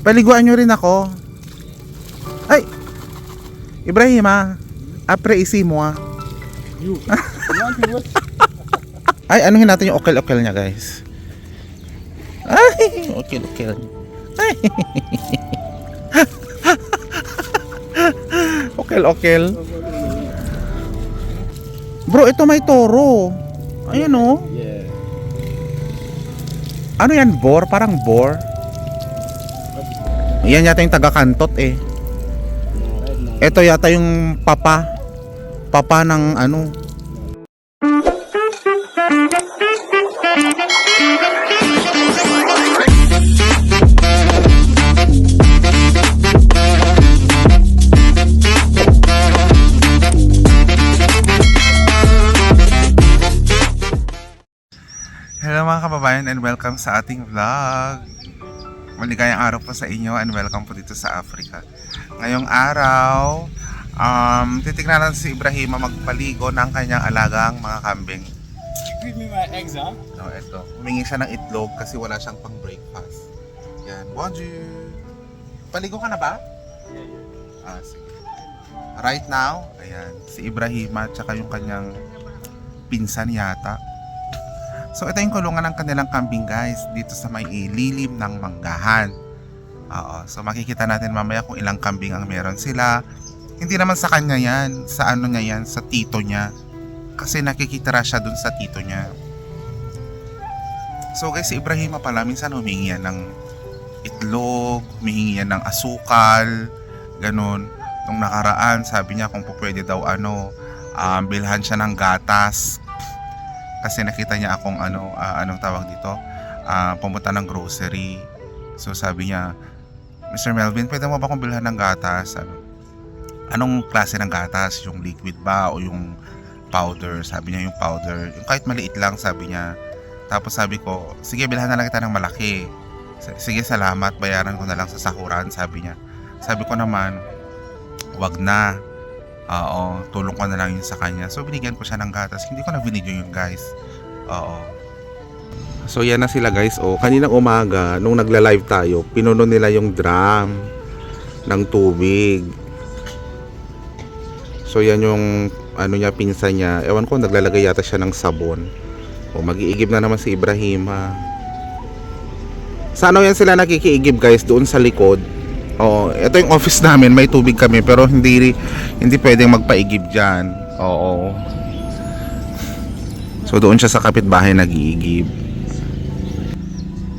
Paliguan nyo rin ako. Ay! Ibrahima, apre-isi mo ah. You. Ay, anuhin natin yung okel-okel niya, guys. Ay, okel-okel. Ay. Okel-okel. Bro, ito may toro. Ayan oh. Yeah. Ano yan, boar? Parang boar. Yan yata yung taga-kantot eh. Ito yata yung papa. Papa ng ano. Hello mga kababayan and welcome sa ating vlog. Maligayang araw po sa inyo and welcome po dito sa Africa. Ngayong araw, titignan natin si Ibrahima magpaligo ng kanyang alagang mga kambing. Give me my eggs, huh? No, ito. Humingi siya ng itlog kasi wala siyang pang breakfast. Yan. Bonjour! Paligo ka na ba? Ah, sige. Right now, ayan, si Ibrahima at saka yung kanyang pinsan yata. So ito yung kulungan ng kanilang kambing guys dito sa may lilim ng manggahan. Oo, so makikita natin mamaya kung ilang kambing ang meron sila. Hindi naman sa kanya yan, sa ano niya yan, sa tito niya. Kasi nakikitira siya dun sa tito niya. So guys, si Ibrahima pala minsan humingi yan ng itlog, humingi yan ng asukal, ganun. Nung nakaraan, sabi niya kung pwede daw bilhan siya ng gatas. Kasi nakita niya akong anong tawag dito, pumunta ng grocery. So sabi niya, Mr. Melvin, pwede mo ba akong bilhan ng gatas? Anong klase ng gatas? Yung liquid ba o yung powder? Sabi niya yung powder. Yung kahit maliit lang, sabi niya. Tapos sabi ko, sige, bilhan na lang kita ng malaki. Sige, salamat, bayaran ko na lang sa sahuran, sabi niya. Sabi ko naman, wag na. Oo, tulong ko na lang yun sa kanya. So binigyan ko siya ng gatas. Hindi ko na binidyo yun guys. Oo. So yan na sila guys. Oh, kaninang umaga nung nagla-live tayo, pinuno nila yung drum ng tubig. So yan yung niya, pinsan niya. Ewan ko, naglalagay yata siya ng sabon. O mag-iigib na naman si Ibrahima. Sa ano yan sila nakikiigib guys? Doon sa likod. Oo, ito yung office namin, may tubig kami pero hindi pwedeng magpaigib diyan. Oo. So doon siya sa kapitbahay nag-iigib.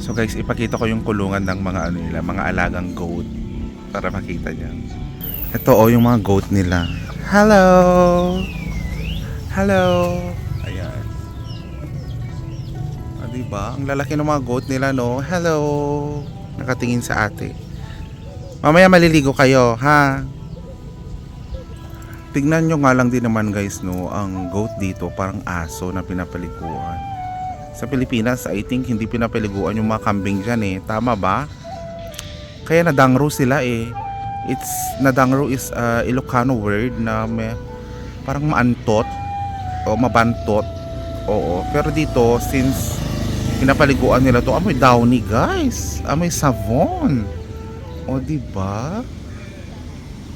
So guys, ipakita ko yung kulungan ng mga mga alagang goat para makita niyo. Ito yung mga goat nila. Hello. Hello. Ayan. Diba? Ang lalaki ng mga goat nila, no? Hello. Nakatingin sa ate. Mamaya maliligo kayo, ha? Tignan nyo nga lang din naman guys, no? Ang goat dito parang aso na pinapaliguan. Sa Pilipinas, I think hindi pinapaliguan yung mga kambing dyan eh. Tama ba? Kaya nadangro sila eh. Nadangro is Ilocano word na parang maantot o mabantot. Oo. Pero dito, since pinapaliguan nila to, amoy downy guys. Amoy savon. O diba?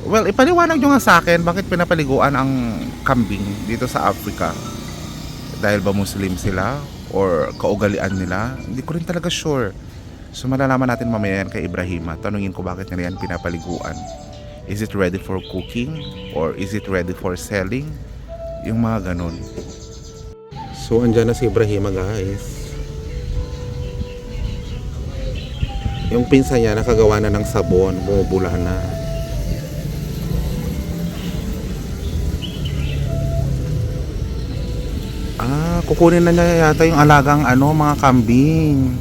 Well, ipaliwanag nyo nga sa akin bakit pinapaliguan ang kambing dito sa Africa. Dahil ba Muslim sila? Or kaugalian nila? Hindi ko rin talaga sure. So malalaman natin mamaya yan kay Ibrahima. Tanungin ko bakit nila yan pinapaliguan. Is it ready for cooking? Or is it ready for selling? Yung mga ganun. So andyan na si Ibrahima guys. Yung pinsan niya nakagawa na ng sabon, bumubula na. Kukunin na niya yata yung alagang mga kambing.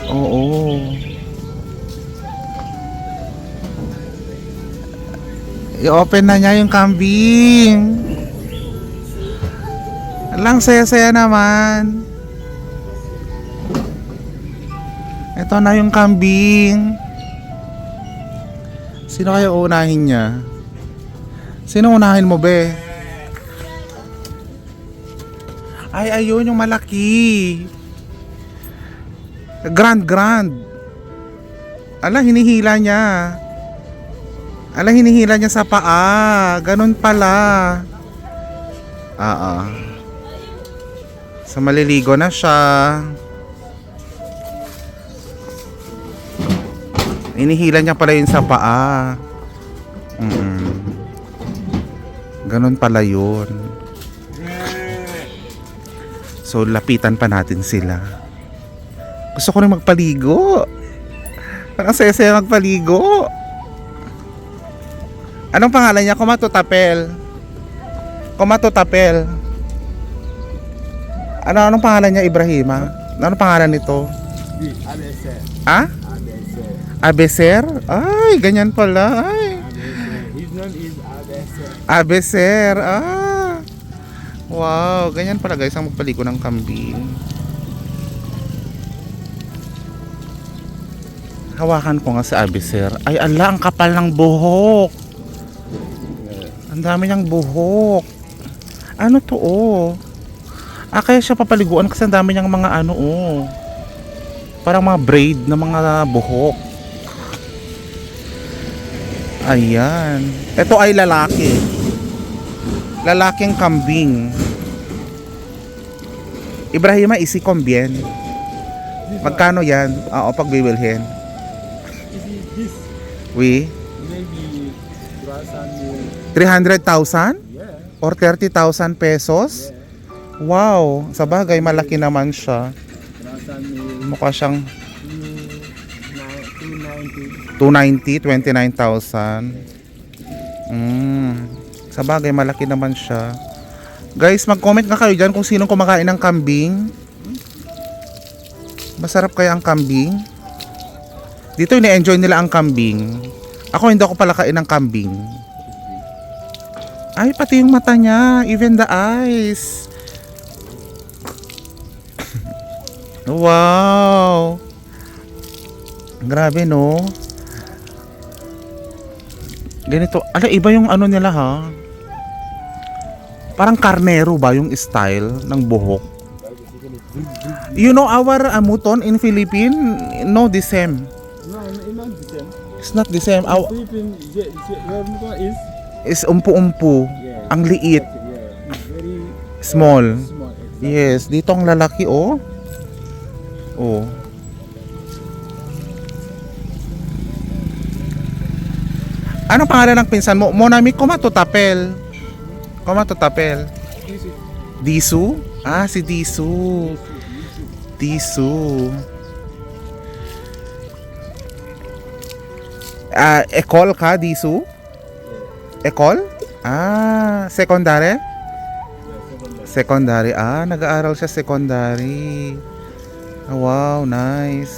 Oo. I-open na niya yung kambing. Lang saya-saya naman. Ito na yung kambing. Sino kaya uunahin niya? Sino unahin mo, be? Ay, ayun yung malaki. Grand. Ala, hinihila niya. Ala, hinihila niya sa paa. Ganun pala. So, maliligo na siya. Hinihila niya pala yun sa paa. Ganun pala yun. So, lapitan pa natin sila. Gusto ko rin magpaligo. Parang saya-saya magpaligo. Anong pangalan niya? Kumatutapel. Kumatutapel. Anong pangalan niya, Ibrahima? Anong pangalan nito? Abeser. Ah? Abeser. Abeser? Ay, ganyan pala. Ay. His name is Abeser. Abeser. Wow, ganyan pala guys ang magpaligo ng kambing. Hawakan ko nga sa Abeser. Ay, ala, ang kapal ng buhok. Ang dami niyang buhok. Ano to, oh? Kaya siya papaliguan kasi ang dami niyang mga ano, oh. Parang mga braid na mga buhok. Ayan. Ito ay lalaki. Lalaking kambing. Ibrahima, isi combien? Magkano yan? Oo, pag bibilhin. This We? maybe 300. 300,000? Yeah. Or 30,000 pesos? Wow, sa bagay malaki naman siya. 300 Mukha siyang 290. 29,000. Sa bagay malaki naman siya. Guys, mag-comment nga kayo dyan kung sinong kumakain ng kambing. Masarap kaya ang kambing? Dito ine-enjoy nila ang kambing. Ako hindi ako pala kain ng kambing. Ay, pati yung mata niya, even the eyes. Wow. Grabe, no? Ganito. Ala, iba yung ano nila, ha? Parang karnero ba yung style ng buhok? You know our muton in Philippines? No, the same. No, not the same. It's not the same. Philippine, your mukha is Is umpu-umpu. yeah. Ang liit. Yeah, it's very Small. small. Exactly. Yes, dito ang lalaki, oh. Oh. Anong pangalan ng pinsan mo? Monami, kumatutapel. Kumatutapel. This is Disu? Ah, si Disu. Disu. Ekol ka, Disu? Ekol? Secondary? Secondary. Nag-aaral siya secondary. Wow, nice.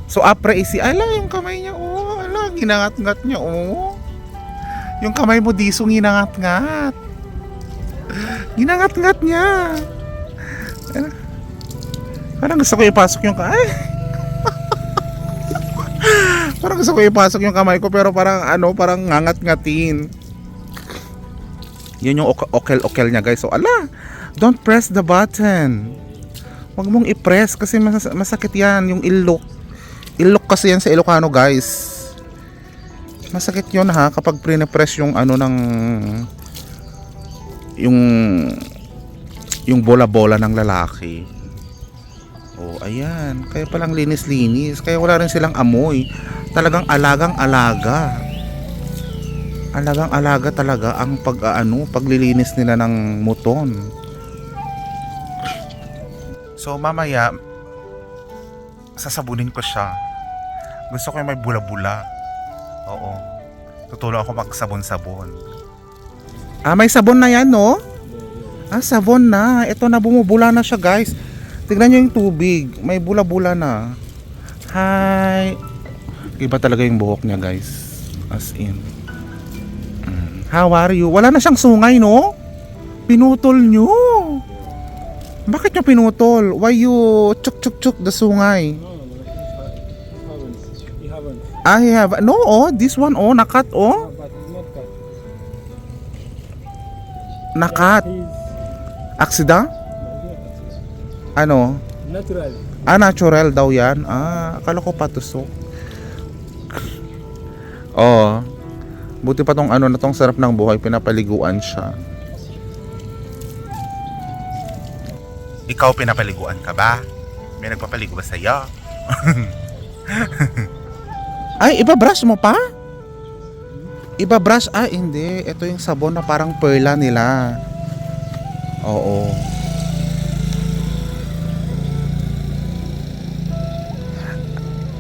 So, apre isi. Ala, yung kamay niya, oh. Ala, ginangat-ngat niya, oh. Yung kamay mo, Disu, ginangat-ngat. Ginangat-ngat niya. Parang gusto ko ipasok yung kamay. Parang gusto ko ipasok yung kamay ko, pero parang ano, parang ngangat-ngatin. Yun yung okel-okel niya, guys. So, ala, don't press the button. Huwag mong i-press kasi masakit yan, yung ilok. Ilok kasi yan sa Ilocano, guys. Masakit yun, ha, kapag pre-press yung ano ng yung bola-bola ng lalaki. Oh, ayan. Kaya palang linis-linis. Kaya wala rin silang amoy. Talagang alagang-alaga. Alagang-alaga talaga ang paglilinis nila ng muton. So mamaya sasabunin ko siya. Gusto ko yung may bula-bula. Oo. Tutulong ako magsabon-sabon. May sabon na yan, no? Sabon na. Ito na, bumubula na siya, guys. Tignan nyo yung tubig. May bula-bula na. Hi. Iba talaga yung buhok niya, guys. As in. How are you? Wala na siyang sungay, no? Pinutol nyo. Bakit nyo pinutol? Why you chuk-chuk-chuk the sungay? no. You haven't. I have. No, oh. This one, oh. Nakat, oh. But it's not cut. Nakat. He's Aksida? Ano? natural. Natural daw yan. Akala ko patusok. Oh. Buti pa tong ano na tong sarap ng buhay, pinapaliguan siya. Ikaw pinapaliguan ka ba? May nagpapaligo ba sa'yo? Ay, iba-brush mo pa? Iba-brush? Hindi. Ito yung sabon na parang perla nila. Oo.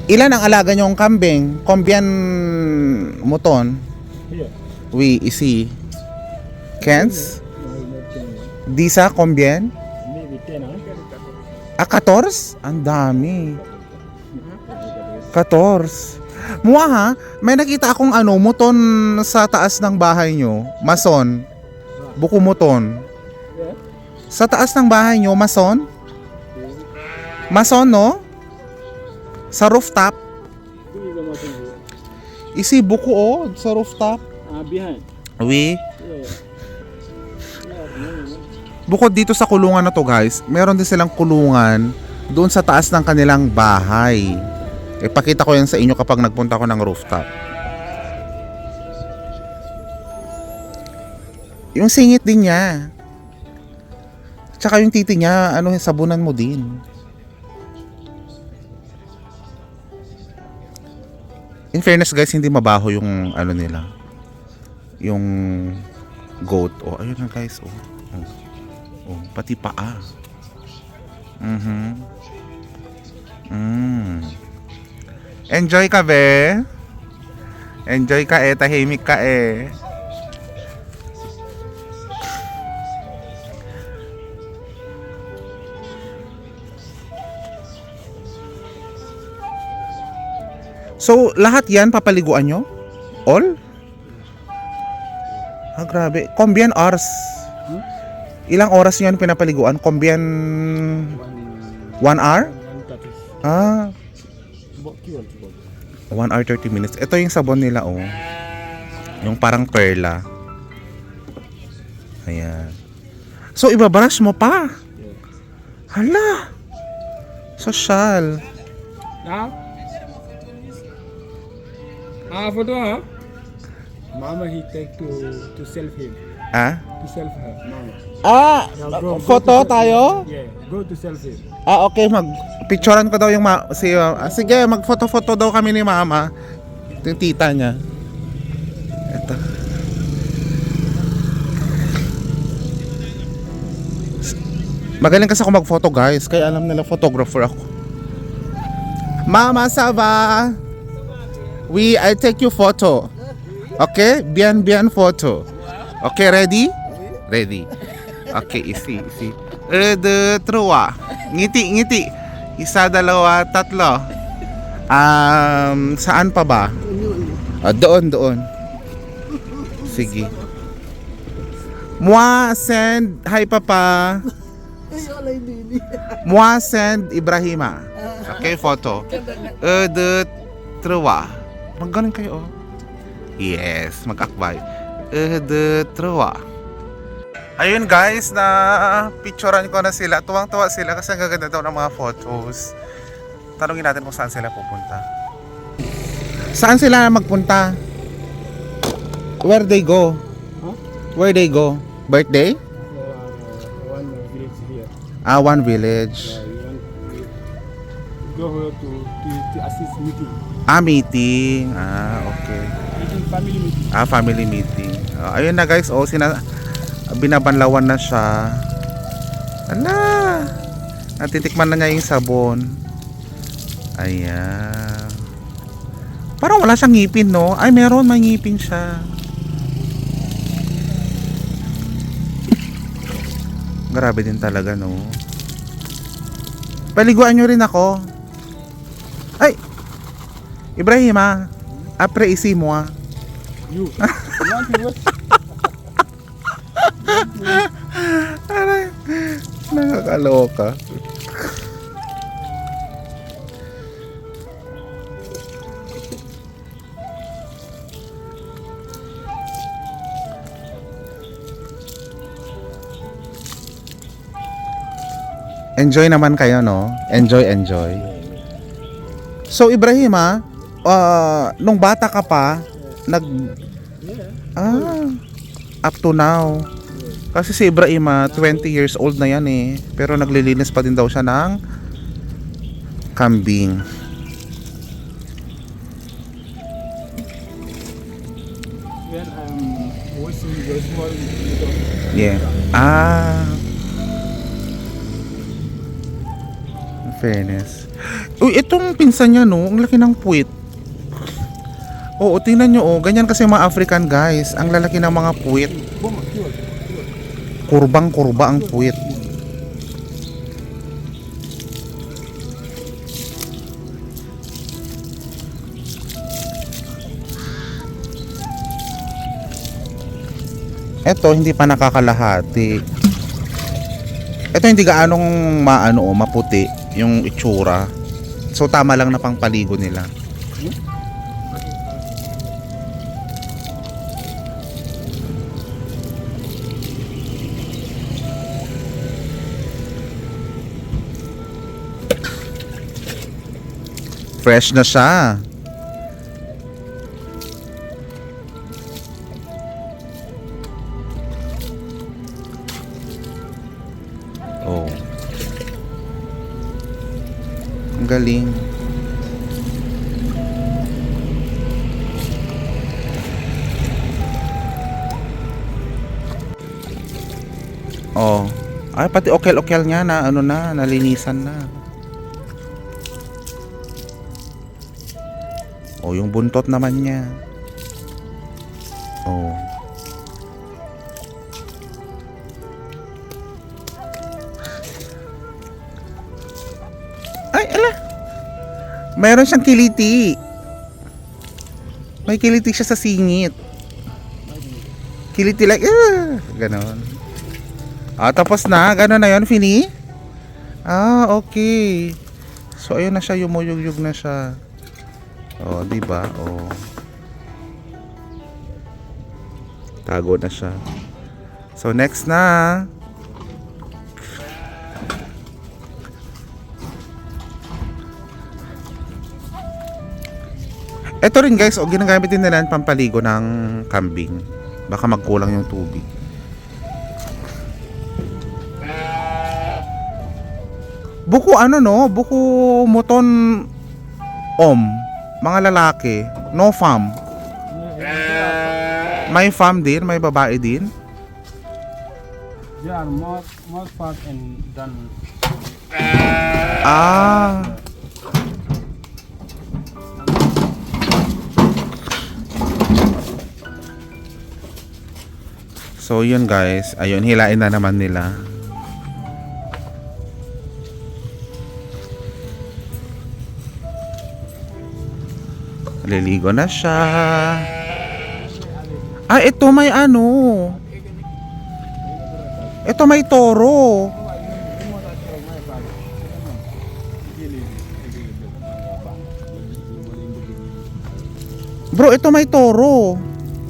Ilan ang alaga niyong kambing? Combien moton? Here. Oui, ici. 15? No, not 10. Disa, combien? Maybe 10, huh? 14? Ang dami. 14. Mua ha, may nakita akong moton sa taas ng bahay nyo. Mason. Buko moton. Yeah. Sa taas ng bahay nyo, mason? Mason, no? Sa rooftop. Who is the mountain here? Isi buko sa rooftop. Behind. Oui. Yeah. Yeah, Bukod dito sa kulungan na to guys, meron din silang kulungan doon sa taas ng kanilang bahay. Ipakita ko yan sa inyo kapag nagpunta ko ng rooftop. Yung singit din niya. Tsaka yung titi niya, sabunan mo din. In fairness guys, hindi mabaho yung nila. Yung goat. Ayun na guys. Pati paa. Enjoy ka be. Enjoy ka tahimik ka So, lahat yan papaliguan nyo? All? Grabe. Combien hours? Ilang oras yan pinapaliguan? Combien? 1 hour? 130. About 1 hour 30 minutes. Ito yung sabon nila yung parang perla. Ayan. So, ibabrush mo pa? Hala. Social. Now? Photo, huh? Mama, he take to self him. To self her, mama. Now go Photo to tayo? Yeah, go to self him. Okay, mag-picturean ko daw yung sige, mag-photo-photo daw kami ni mama. Ito yung tita niya. Ito. Magaling kasi ako mag-photo guys, kaya alam nila photographer ako. Mama, Sava. I take you photo. Okay? Bien photo. Okay, ready? Ready. Okay, isi. 1, 2, 3. Ngiti. 1, 2, 3. Saan pa ba? Doon. Sige. Moi send hi papa. Moi send Ibrahima. Okay, photo. 1, 2, 3. Magaling kayo Yes, mag-akbay. 1, 2, 3. Ayun guys, na picturean ko na sila. Tuwang-tuwa sila kasi ang gaganda daw ng mga photos. Tanungin natin kung saan sila pupunta. Saan sila magpunta? Where they go? Huh? Where they go? Birthday? One village here. One village. Go here to assist meeting. Meeting. Okay. Meeting, family meeting. Family meeting. Ayun na guys, binabanlawan na siya. Ala! Natitikman na niya yung sabon. Ayan. Parang wala siyang ngipin, no? Ay, meron, may ngipin siya. Grabe din talaga, no? Paliguan nyo rin ako. Ay! Ibrahima, apre isi mo You want to watch? Aray, nakakaloka. Enjoy naman kayo, no? Enjoy, enjoy. So, Ibrahim, nung bata ka pa, up to now. Kasi si Ibrahim, 20 years old na yan eh. Pero naglilinis pa din daw siya ng kambing. When I'm washing the small Yeah. In fairness. Uy, itong pinsan niya, no? Ang laki ng puwit. Oo, tingnan nyo, oh. Ganyan kasi mga African guys. Ang lalaki ng mga puwit. Kurbang-kurba ang puwit. Ito hindi pa nakakalahati. Ito hindi gaanong maputi yung itsura. So tama lang na pangpaligo nila. Fresh na siya. Oh. Ang galing. Oh. Ay, pati okel-okel niya na nalinisan na. Oh, yung buntot naman niya. Oh. Ay, ala. Mayroon siyang kiliti. May kiliti siya sa singit. Kiliti like, ganon. Tapos na. Ganon na yun, Fini? Okay. So, ayun na siya. Yumuyug-yug na siya. Oh, di ba? Oh. Tago na siya. So next na. Ito rin guys, ginagamit din nila pampaligo ng kambing. Baka magkulang yung tubig. Buko buko moton mga lalaki, no farm. May farm din, may babae din. They are more fat and than. So yun guys, ayun hilain na naman nila. Liligo na siya. Ito may Ito may toro. Bro, ito may toro.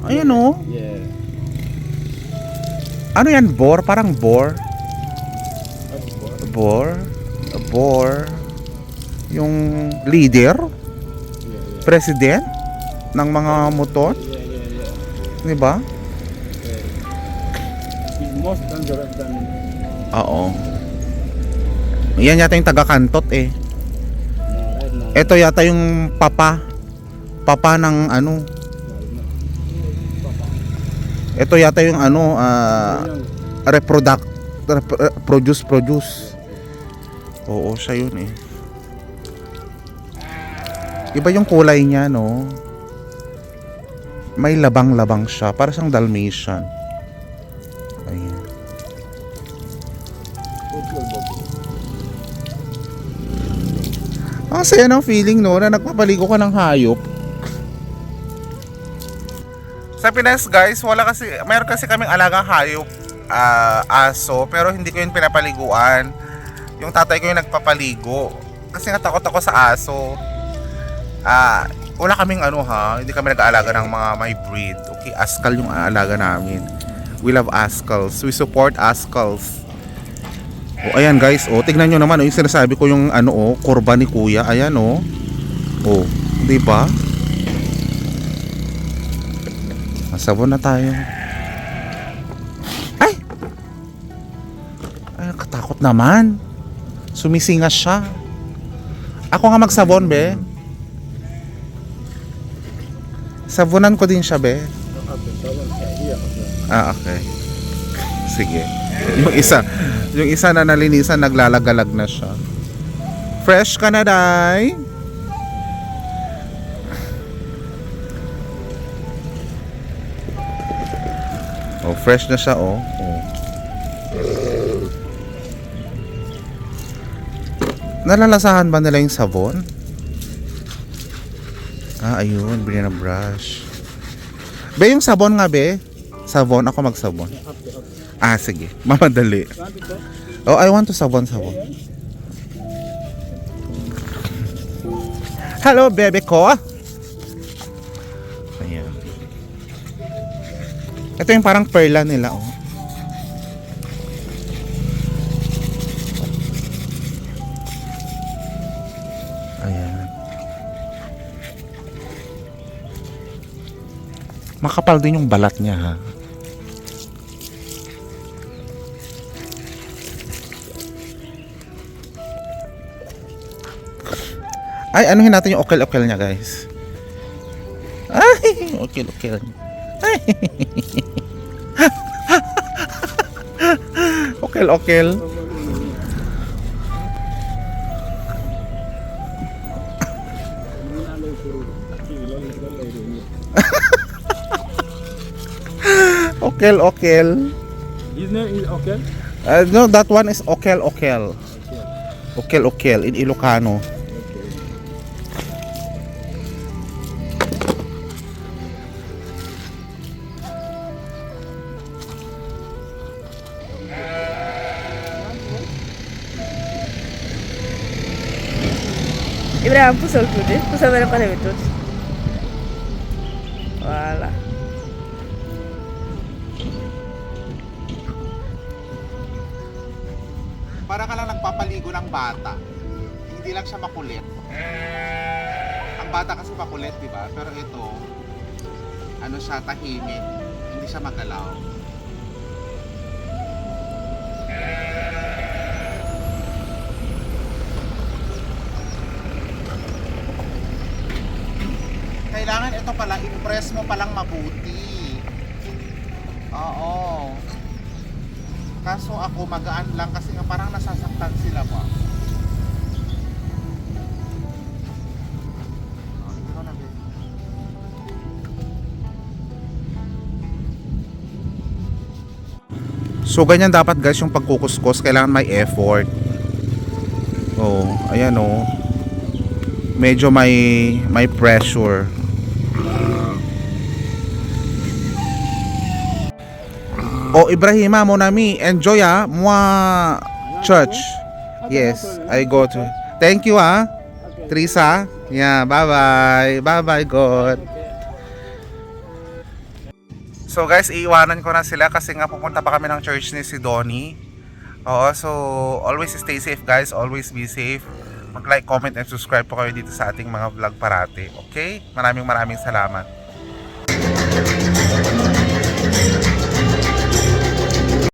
Ayun oh. Yeah. Ano yan? Boar? Parang boar. Boar. Yung leader? President ng mga motor, di ba? Most dangerous than. Oo. Yan yata yung taga-kantot eh. Ito yata yung papa ng Ito yata yung produce. Oo, siya yun eh. Iba yung kulay niya, no? May labang-labang siya. Para siyang Dalmatian. Ayan. Ang saya ng feeling, no? Na nagpapaligo ka ng hayop. Sa Pinas, guys, mayroon kasi kaming alagang hayop. Aso. Pero hindi ko yun pinapaliguan. Yung tatay ko yung nagpapaligo. Kasi natakot ako sa aso. Wala kaming hindi kami nag-aalaga ng mga may breed. Okay, Askal yung aalaga namin. We love Askals. We support Askals. O ayan guys, o tignan nyo naman, yung sinasabi ko yung ano kurba ni kuya, ayan o. O, di ba? Masabon na tayo. Ay! Ay, katakot naman. Sumisingas siya. Ako nga magsabon, be. Sabunan ko din siya, be. Ah, okay. Sige. Yung isa na nalinisan, naglalagalag na siya. Fresh ka na, Day? Oh, fresh na siya, oh. Nalalasahan ba nila yung sabon? Ah, ayun, binili na brush. Be, yung sabon nga, be. Sabon, ako magsabon. Ah, sige. Mamadali. Oh, I want to sabon. Hello, bebe ko. Ayan. Ito yung parang perla nila, oh. Ayan. Makapal din yung balat niya, ha. Ay, anuhin natin yung okel-okel niya, guys. Ay, okel-okel. Ay. Okel-okel. Okel-okel. His name is Okel? No, that one is okel-okel. Okel-okel in Ilocano. Ibrahim, pousse le coude. Pousse avec le panneau tout. Voilà. Para ka lang nagpapaligo ng bata. Hindi lang siya makulit. Ang bata kasi makulit, di ba? Pero ito, ano siya, tahimik. Hindi siya magalaw. Kailangan ito pala, impress mo palang mabuti. Oo. Kaso ako magaan lang kasi nga parang nasasaktan sila pa. So ganyan dapat guys yung pagkukuskus, kailangan may effort. Oh, ayan oh. Medyo may pressure. Oh, Ibrahima, mon ami, enjoy moi church. Yes, I go to. Thank you Teresa. Yeah, bye-bye. Bye-bye, God. So guys, iiwanan ko na sila kasi nga pupunta pa kami ng church ni si Donnie. Oo, so always stay safe guys, always be safe. Mag-like, comment, and subscribe po kayo dito sa ating mga vlog parati. Okay? Maraming salamat.